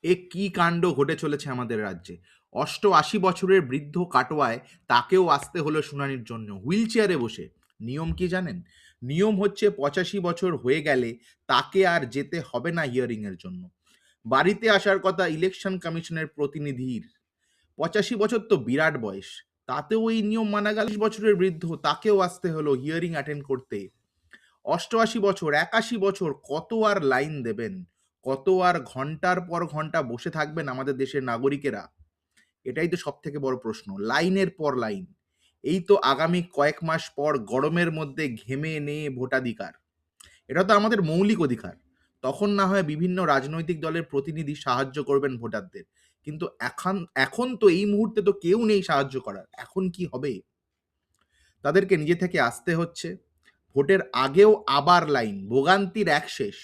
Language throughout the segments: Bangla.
এ কি কাণ্ড ঘটে চলেছে আমাদের রাজ্যে! ৮৮ বছরের বৃদ্ধ কাটোয়ায় তাকেও আসতে হলো শুনানির জন্য হুইল চেয়ারে বসে। নিয়ম কি জানেন? নিয়ম হচ্ছে ৮৫ বছর হয়ে গেলে তাকে আর যেতে হবে না হিয়ারিং এর জন্য। বাড়িতে আসার কথা ইলেকশন কমিশনের প্রতিনিধির। ৮৫ বছর তো বিরাট বয়স। তাতেও এই নিয়ম মানা গেল। ৩০ বছরের বৃদ্ধ তাকেও আসতে হলো হিয়ারিং অ্যাটেন্ড করতে। ৮৮ বছর, ৮১ বছর কত আর লাইন দেবেন? কত আর ঘন্টার পর ঘন্টা বসে থাকবেন আমাদের দেশের নাগরিকেরা? এটাই তো সবথেকে বড় প্রশ্ন। লাইনের পর লাইন। এই তো আগামী কয়েক মাস পর গরমের মধ্যে ঘেমে নে ভোটাধিকার। এটা তো আমাদের মৌলিক অধিকার। তখন না হয় বিভিন্ন রাজনৈতিক দলের প্রতিনিধি সাহায্য করবেন ভোটারদের। কিন্তু এখন এখন তো এই মুহূর্তে তো কেউ নেই সাহায্য করার। এখন কি হবে? তাদেরকে নিজে থেকে আসতে হচ্ছে। ভোটের আগেও আবার লাইন, ভোগান্তির এক শেষ।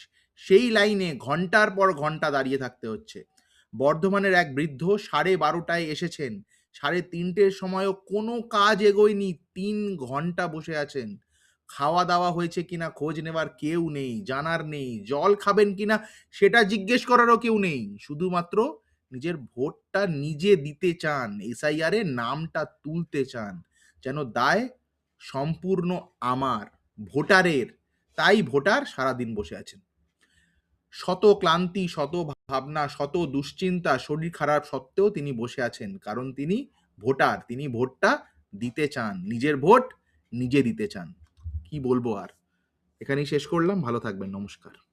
সেই লাইনে ঘন্টার পর ঘন্টা দাঁড়িয়ে থাকতে হচ্ছে। বর্ধমানের এক বৃদ্ধ 12:30টায় এসেছেন, 3:30-র সময়ও কোনো কাজ এগোয়নি, 3 ঘন্টা বসে আছেন। খাওয়া দাওয়া হয়েছে কিনা খোঁজ নেওয়ার কেউ নেই, জানার নেই। জল খাবেন কিনা সেটা জিজ্ঞেস করারও কেউ নেই। শুধুমাত্র নিজের ভোটটা নিজে দিতে চান, এসআইআর এ নামটা তুলতে চান, যেন দায় সম্পূর্ণ আমার, ভোটারের। তাই ভোটার সারাদিন বসে আছেন। শত ক্লান্তি, শত ভাবনা, শত দুশ্চিন্তা, শরীর খারাপ সত্ত্বেও তিনি বসে আছেন। কারণ তিনি ভোটার। তিনি ভোটটা দিতে চান। নিজের ভোট নিজে দিতে চান। কি বলবো আর? এখানেই শেষ করলাম। ভালো থাকবেন। নমস্কার।